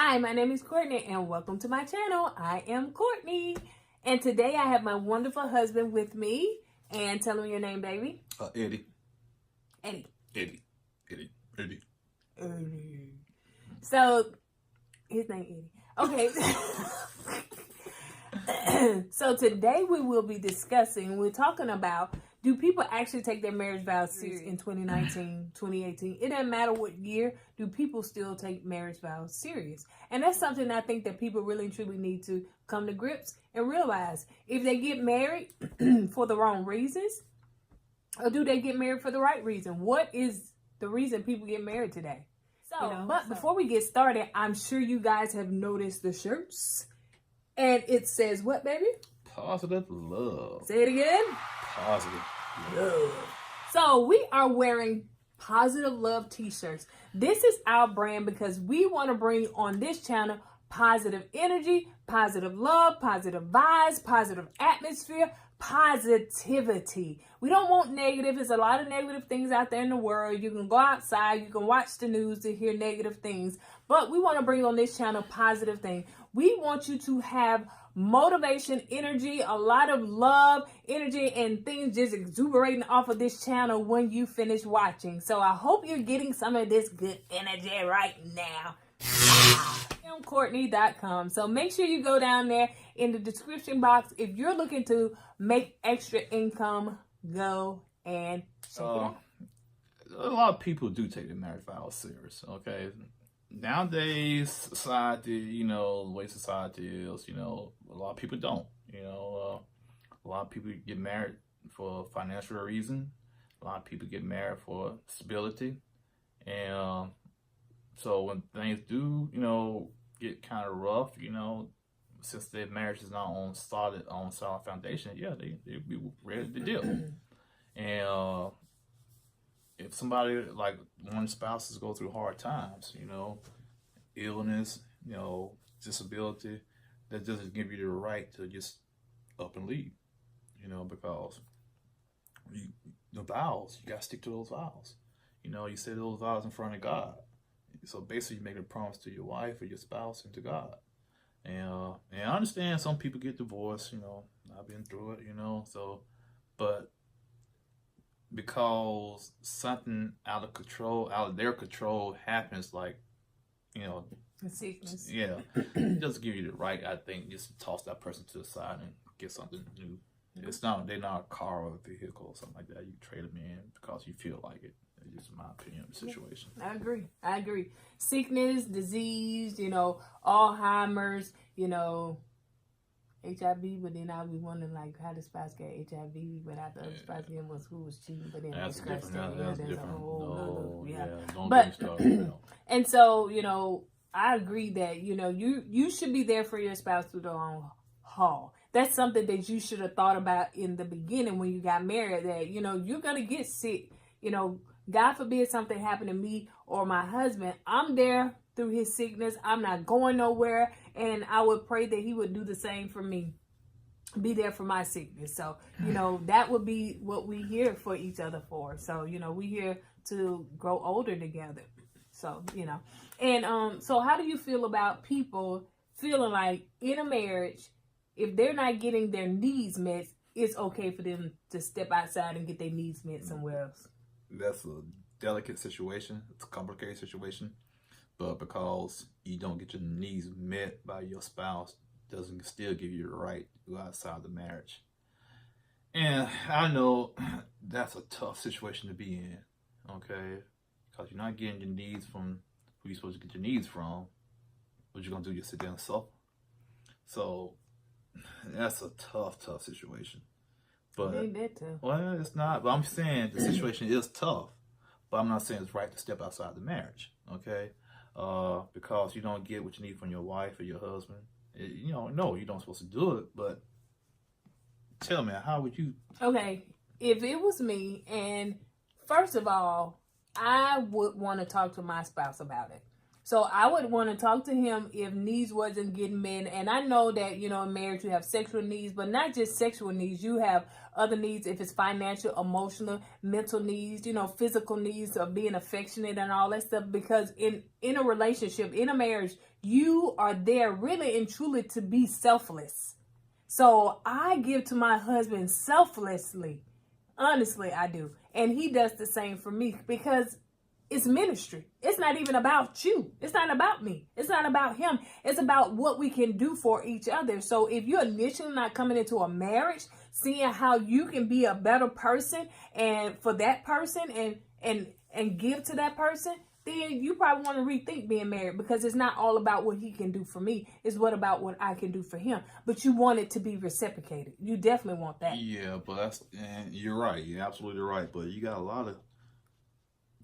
Hi, my name is Courtney and welcome to my channel. I am Courtney and today I have my wonderful husband with me. And tell him your name, baby. Eddie. Eddie. Eddie. So, his name Eddie. Okay. So today we will be discussing, we're talking about, do people actually take their marriage vows serious in 2019, 2018? It doesn't matter what year, do people still take marriage vows serious? And that's something I think that people really and truly need to come to grips and realize. If they get married for the wrong reasons, or do they get married for the right reason? What is the reason people get married today? Before we get started, I'm sure you guys have noticed the shirts. And it says what, baby? Positive love. Say it again. Positive love. So we are wearing Positive Love t-shirts. This is our brand because we want to bring on this channel positive energy, positive love, positive vibes, positive atmosphere, positivity. We don't want negative. There's a lot of negative things out there in the world. You can go outside, you can watch the news to hear negative things, but we want to bring on this channel positive things. We want you to have motivation, energy, a lot of love, energy, and things just exuberating off of this channel when you finish watching. So I hope you're getting some of this good energy right now. Courtney.com. So make sure you go down there in the description box. If you're looking to make extra income, go and check it out. A lot of people do take their marriage vows serious, okay? Nowadays, society, the way society is, a lot of people don't. A lot of people get married for financial reason. A lot of people get married for stability. And so when things do, get kind of rough, since their marriage is not on solid foundation, they be ready to deal. And if somebody, like one of the spouses, go through hard times, illness, disability, that doesn't give you the right to just up and leave, because the vows, you got to stick to those vows. You say those vows in front of God. So basically, you make a promise to your wife or your spouse and to God. And I understand some people get divorced, I've been through it, but because something out of their control happens, like, sickness. Yeah, it doesn't give you the right, I think, just to toss that person to the side and get something new. They're not a car or a vehicle or something like that. You trade them in because you feel like it. It's just my opinion of the situation. I agree. Sickness, disease, Alzheimer's, HIV, but then I'll be wondering, like, how the spouse get HIV without the other spouse getting who was cheating, but then that's different. That's there's different. A whole Don't but, get me started. And so, I agree that, you should be there for your spouse through the long haul. That's something that you should have thought about in the beginning when you got married, that, you're going to get sick. God forbid something happened to me or my husband. I'm there through his sickness. I'm not going nowhere. And I would pray that he would do the same for me. Be there for my sickness. So, that would be what we here for each other for. So, we here to grow older together. So, And so how do you feel about people feeling like in a marriage, if they're not getting their needs met, it's okay for them to step outside and get their needs met somewhere else? That's a delicate situation. It's a complicated situation. But because you don't get your needs met by your spouse, doesn't still give you the right to go outside the marriage. And I know that's a tough situation to be in, okay? Because you're not getting your needs from who you're supposed to get your needs from. What you're going to do, you sit there and suffer. So that's a tough situation. But well, it's not. But I'm saying the situation is tough. But I'm not saying it's right to step outside the marriage, okay? Because you don't get what you need from your wife or your husband. No, you don't supposed to do it. But tell me, how would you? Okay, if it was me, and first of all, I would want to talk to my spouse about it. So I would want to talk to him if needs wasn't getting met. And I know that, you know, in marriage you have sexual needs, but not just sexual needs. You have other needs, if it's financial, emotional, mental needs, you know, physical needs of being affectionate and all that stuff. Because in a relationship, in a marriage, you are there really and truly to be selfless. So I give to my husband selflessly. Honestly, I do. And he does the same for me, because it's ministry. It's not even about you. It's not about me. It's not about him. It's about what we can do for each other. So if you're initially not coming into a marriage, seeing how you can be a better person and for that person and give to that person, then you probably want to rethink being married, because it's not all about what he can do for me. It's what about I can do for him. But you want it to be reciprocated. You definitely want that. Yeah, but and you're right. You're absolutely right. But you got a lot of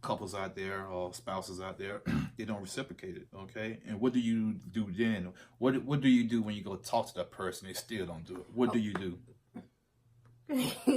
couples out there or spouses out there, they don't reciprocate it, okay? And what do you do then? What do you do when you go talk to that person, they still don't do it? What do you do?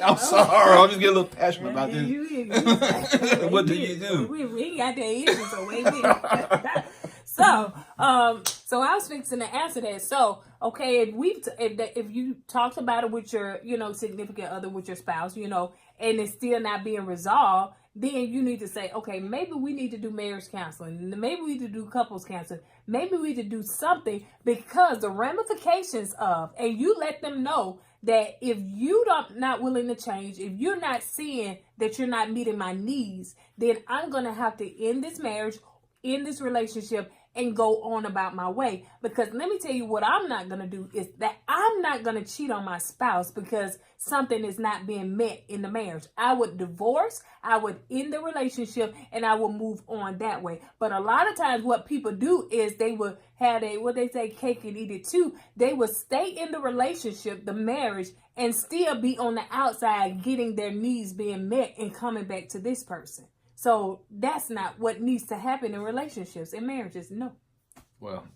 I'm sorry, I'm just getting a little passionate about this. What do you do? We ain't got that issue, so wait a minute. So I was fixing to answer that. So, okay, if you talked about it with your, you know, significant other, with your spouse, you know, and it's still not being resolved, then you need to say, okay, maybe we need to do marriage counseling. Maybe we need to do couples counseling. Maybe we need to do something, because the ramifications of, and you let them know that if you not willing to change, if you're not seeing that you're not meeting my needs, then I'm going to have to end this marriage, end this relationship, and go on about my way. Because let me tell you what I'm not going to do is that I'm not going to cheat on my spouse because something is not being met in the marriage. I would divorce, I would end the relationship, and I will move on that way. But a lot of times what people do is they will have what they say, cake and eat it too. They will stay in the relationship, the marriage, and still be on the outside getting their needs being met and coming back to this person. So that's not what needs to happen in relationships and marriages. No. Well,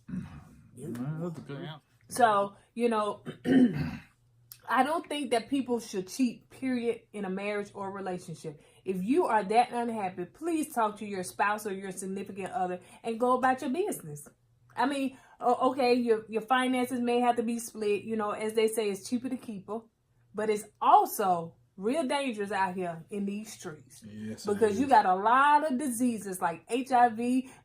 that's a good answer. So, you know, I don't think that people should cheat, period, in a marriage or relationship. If you are that unhappy, please talk to your spouse or your significant other and go about your business. I mean, okay, your finances may have to be split. You know, as they say, it's cheaper to keep them. But it's also real dangerous out here in these streets. Yes, because you got a lot of diseases like HIV,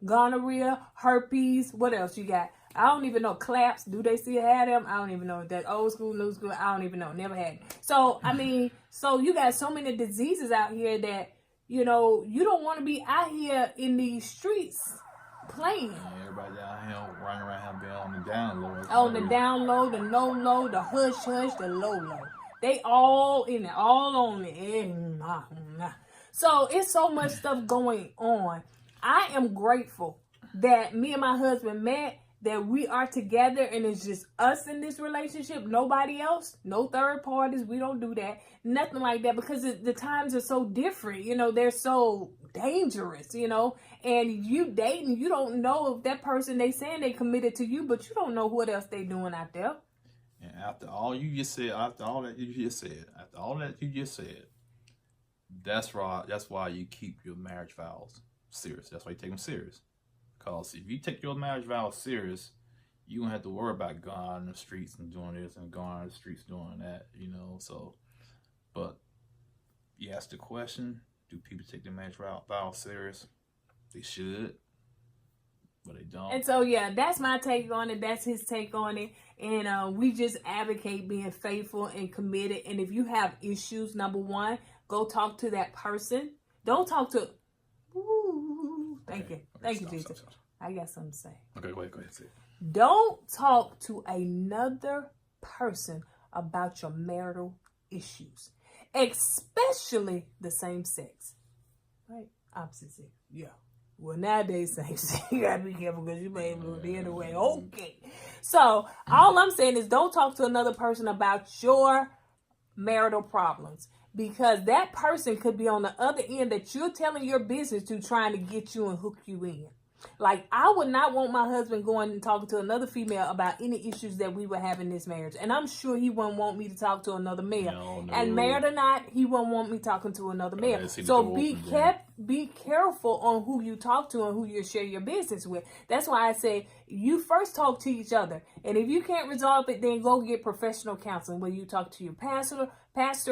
gonorrhea, herpes. What else you got? I don't even know. Claps. Do they still have them? I don't even know. That old school, new school. I don't even know. Never had. So, I mean, so you got so many diseases out here that, you know, you don't want to be out here in these streets playing. Everybody down here running around here being on the down low. On the down low, the no low, the hush hush, the low low. They all in it, all on it. So it's so much stuff going on. I am grateful that me and my husband met, that we are together, and it's just us in this relationship, nobody else, no third parties. We don't do that, nothing like that, because the times are so different. You know, they're so dangerous, you know, and you dating, you don't know if that person, they saying they committed to you, but you don't know what else they doing out there. And after all you just said, that's right. That's why you keep your marriage vows serious. That's why you take them serious. Because if you take your marriage vows serious, you don't have to worry about going out in the streets and doing this and going out in the streets doing that, you know. So, but you ask the question, do people take their marriage vows serious? They should, but they don't. And so, yeah, that's my take on it. That's his take on it. And we just advocate being faithful and committed. And if you have issues, number one, go talk to that person. Don't talk to... Thank you. Thank you, Jesus. Stop. I got something to say. Okay, go ahead. Say it. Don't talk to another person about your marital issues, especially the same sex. Right? Opposite sex. Yeah. Well, nowadays, same sex. You gotta be careful because you may move the other way. Okay. So, all I'm saying is don't talk to another person about your marital problems. Because that person could be on the other end that you're telling your business to, trying to get you and hook you in. Like, I would not want my husband going and talking to another female about any issues that we would have in this marriage. And I'm sure he wouldn't want me to talk to another male. No. And married or not, he wouldn't want me talking to another male. So be careful on who you talk to and who you share your business with. That's why I say you first talk to each other. And if you can't resolve it, then go get professional counseling, where you talk to your pastor,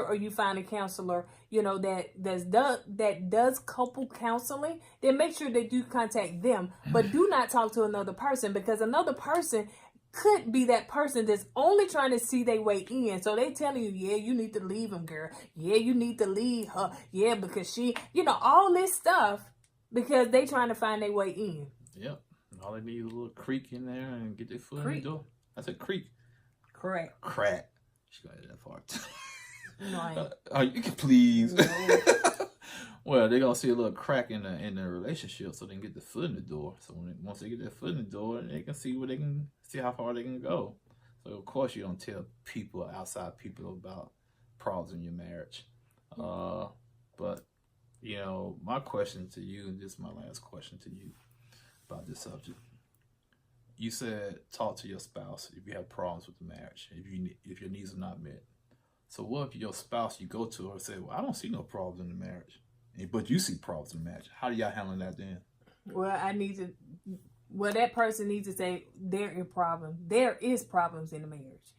or you find a counselor, that does couple counseling. Then make sure that you contact them, but do not talk to another person, because another person could be that person that's only trying to see their way in. So they telling you, yeah, you need to leave him, girl. Yeah, you need to leave her. Yeah, because she, all this stuff, because they trying to find their way in. Yep. All they need is a little creak in there and get their foot in the door. I said creak. Correct. Crack. She got that part. No, you can please. No. Well, they're gonna see a little crack in the relationship, so they can get the foot in the door. So once they get their foot in the door, they can see how far they can go. So of course you don't tell outside people about problems in your marriage. But my question to you, and this is my last question to you about this subject. You said talk to your spouse if you have problems with the marriage, if your needs are not met. So what if your spouse, you go to her and say, well, I don't see no problems in the marriage, but you see problems in the marriage. How do y'all handle that then? Well, that person needs to say there is problems in the marriage.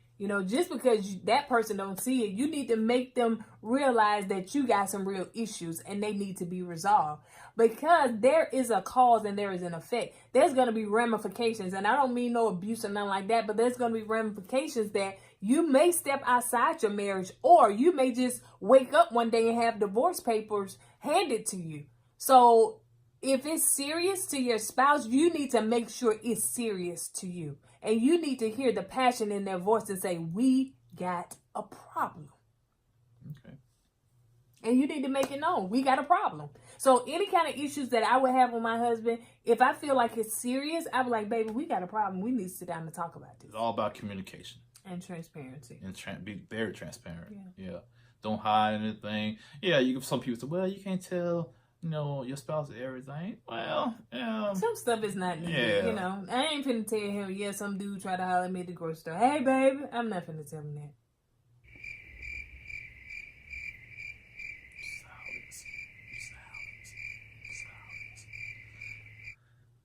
Just because that person don't see it, you need to make them realize that you got some real issues and they need to be resolved, because there is a cause and there is an effect. There's going to be ramifications, and I don't mean no abuse or nothing like that, but there's going to be ramifications that you may step outside your marriage, or you may just wake up one day and have divorce papers handed to you. So if it's serious to your spouse, you need to make sure it's serious to you. And you need to hear the passion in their voice and say, we got a problem. Okay. And you need to make it known. We got a problem. So any kind of issues that I would have with my husband, if I feel like it's serious, I would like, baby, we got a problem. We need to sit down and talk about this. It's all about communication. And transparency. And be very transparent. Yeah. Don't hide anything. Yeah, some people say, well, you can't tell your spouse everything. Well, yeah. Some stuff is not needed, I ain't finna tell him, some dude try to holler at me at the grocery store. Hey, baby, I'm not finna tell him that.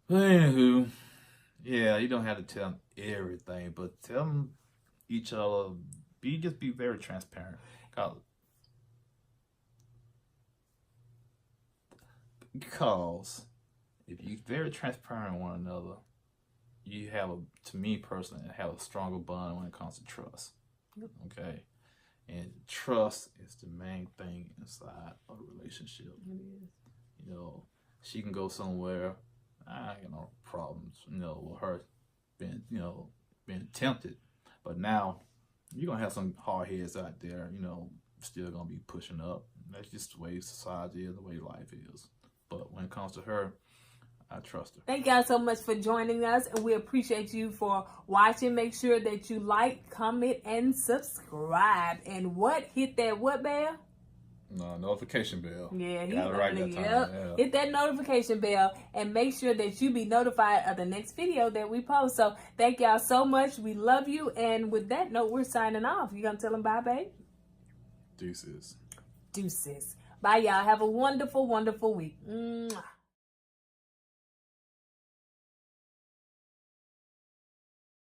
But anywho, yeah, you don't have to tell them everything, but tell them each other, just be very transparent. Because if you're very transparent with one another, you have to me personally, have a stronger bond when it comes to trust. Yep. Okay? And trust is the main thing inside a relationship. It is. She can go somewhere, I ain't got no problems, with her being tempted. But now, you're going to have some hard heads out there, still going to be pushing up. That's just the way society is, the way life is. But when it comes to her, I trust her. Thank y'all so much for joining us, and we appreciate you for watching. Make sure that you like, comment, and subscribe. And hit that bell? No, notification bell. Yeah, got it right that time. Yeah. Hit that notification bell and make sure that you be notified of the next video that we post. So thank y'all so much. We love you. And with that note, we're signing off. You gonna tell them bye, babe? Deuces. Bye, y'all. Have a wonderful, wonderful week. Mwah.